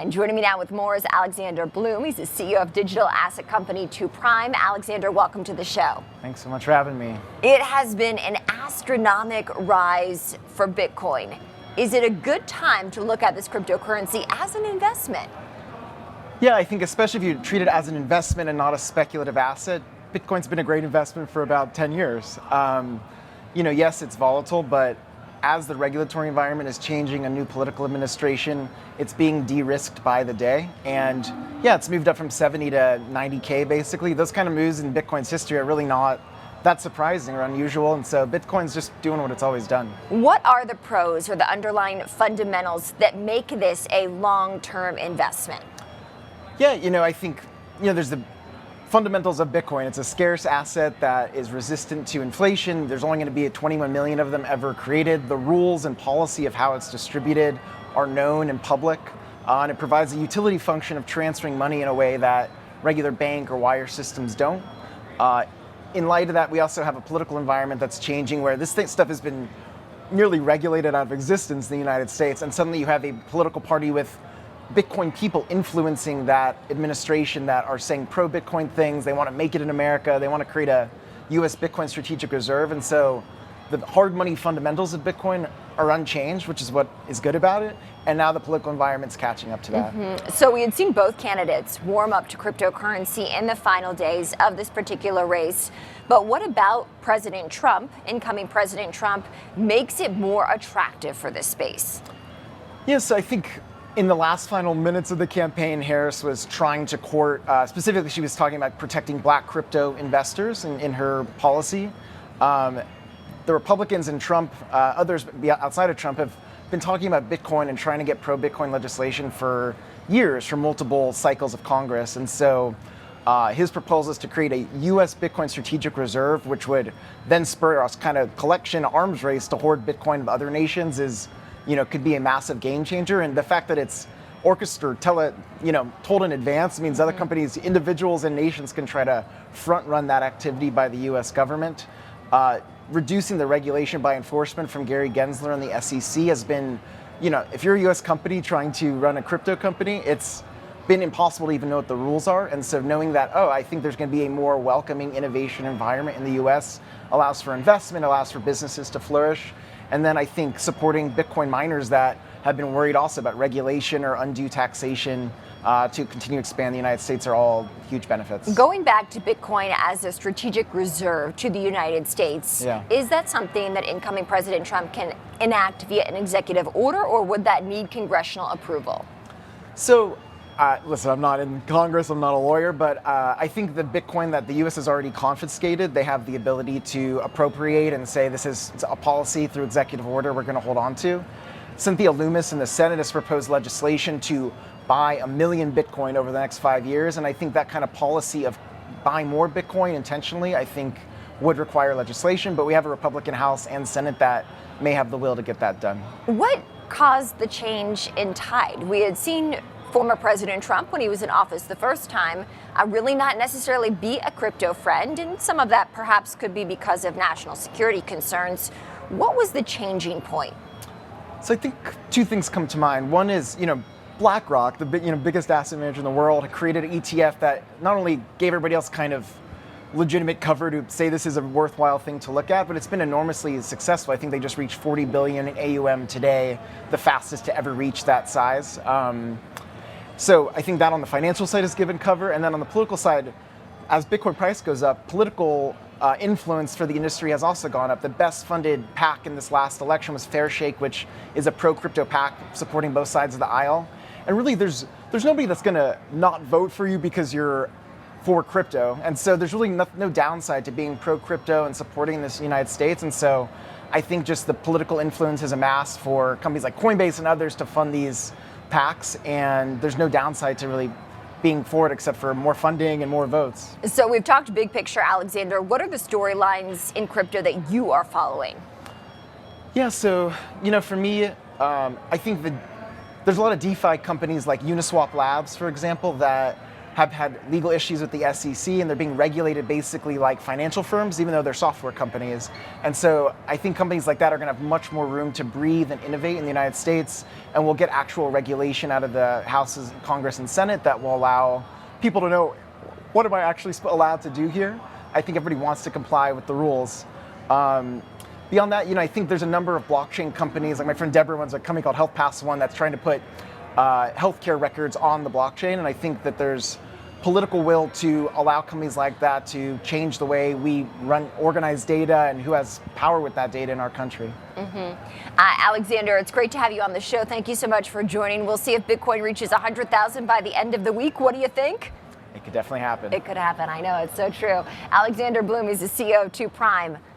And joining me now with more is Alexander Bloom. He's the CEO of digital asset company 2Prime. Alexander, welcome to the show. Thanks so much for having me. It has been an astronomical rise for Bitcoin. Is it a good time to look at this cryptocurrency as an investment? Yeah, I think especially if you treat it as an investment and not a speculative asset, Bitcoin's been a great investment for about 10 years. Yes, it's volatile, but as the regulatory environment is changing, a new political administration, it's being de-risked by the day. And yeah, it's moved up from 70 to 90K basically. Those kind of moves in Bitcoin's history are really not that surprising or unusual. And so Bitcoin's just doing what it's always done. What are the pros or the underlying fundamentals that make this a long-term investment? Yeah, I think, there's the fundamentals of Bitcoin. It's a scarce asset that is resistant to inflation. There's only going to be 21 million of them ever created. The rules and policy of how it's distributed are known and public. And it provides a utility function of transferring money in a way that regular bank or wire systems don't. In light of that, we also have a political environment that's changing where this stuff has been nearly regulated out of existence in the United States. And suddenly you have a political party with Bitcoin people influencing that administration that are saying pro-Bitcoin things. They want to make it in America. They want to create a US Bitcoin strategic reserve. And so the hard money fundamentals of Bitcoin are unchanged, which is what is good about it. And now the political environment's catching up to that. So we had seen both candidates warm up to cryptocurrency in the final days of this particular race. But what about President Trump, incoming President Trump, makes it more attractive for this space? Yes, I think in the last final minutes of the campaign, Harris was trying to court, specifically she was talking about protecting black crypto investors in her policy. The Republicans and Trump, others outside of Trump, have been talking about Bitcoin and trying to get pro-Bitcoin legislation for years, for multiple cycles of Congress. And so his proposal is to create a US Bitcoin strategic reserve, which would then spur us kind of collection arms race to hoard Bitcoin of other nations could be a massive game changer. And the fact that it's orchestrated, told in advance means other companies, individuals and nations can try to front run that activity by the US government. Reducing the regulation by enforcement from Gary Gensler and the SEC has been, if you're a US company trying to run a crypto company, it's been impossible to even know what the rules are. And so knowing that, I think there's going to be a more welcoming innovation environment in the US allows for investment, allows for businesses to flourish. And then I think supporting Bitcoin miners that have been worried also about regulation or undue taxation to continue to expand the United States are all huge benefits. Going back to Bitcoin as a strategic reserve to the United States, is that something that incoming President Trump can enact via an executive order, or would that need congressional approval? So, listen, I'm not in Congress, I'm not a lawyer, but I think the Bitcoin that the US has already confiscated, they have the ability to appropriate and say this is a policy through executive order we're going to hold on to. Cynthia Lummis in the Senate has proposed legislation to buy 1 million Bitcoin over the next 5 years. And I think that kind of policy of buying more Bitcoin intentionally, I think would require legislation. But we have a Republican House and Senate that may have the will to get that done. What caused the change in tide? We had seen former President Trump, when he was in office the first time, really not necessarily be a crypto friend. And some of that perhaps could be because of national security concerns. What was the changing point? So I think two things come to mind. One is, BlackRock, the biggest asset manager in the world, created an ETF that not only gave everybody else kind of legitimate cover to say this is a worthwhile thing to look at, but it's been enormously successful. I think they just reached 40 billion in AUM today, the fastest to ever reach that size. So I think that on the financial side has given cover. And then on the political side, as Bitcoin price goes up, political influence for the industry has also gone up. The best funded PAC in this last election was Fairshake, which is a pro-crypto PAC supporting both sides of the aisle. And really, there's nobody that's going to not vote for you because you're for crypto. And so there's really no downside to being pro-crypto and supporting this United States. And so I think just the political influence has amassed for companies like Coinbase and others to fund these PACs, and there's no downside to really being for it except for more funding and more votes. So we've talked big picture, Alexander. What are the storylines in crypto that you are following? Yeah, so, for me, I think there's a lot of DeFi companies like Uniswap Labs, for example, that have had legal issues with the SEC, and they're being regulated basically like financial firms, even though they're software companies. And so I think companies like that are going to have much more room to breathe and innovate in the United States, and we'll get actual regulation out of the Houses, Congress, and Senate that will allow people to know, what am I actually allowed to do here? I think everybody wants to comply with the rules. Beyond that, I think there's a number of blockchain companies, like my friend Deborah runs a company called HealthPass One that's trying to put healthcare records on the blockchain, and I think that there's political will to allow companies like that to change the way we organize data and who has power with that data in our country. Alexander, it's great to have you on the show. Thank you so much for joining. We'll see if Bitcoin reaches 100,000 by the end of the week. What do you think? It could definitely happen. It could happen. I know, it's so true. Alexander Bloom is the CEO of 2Prime.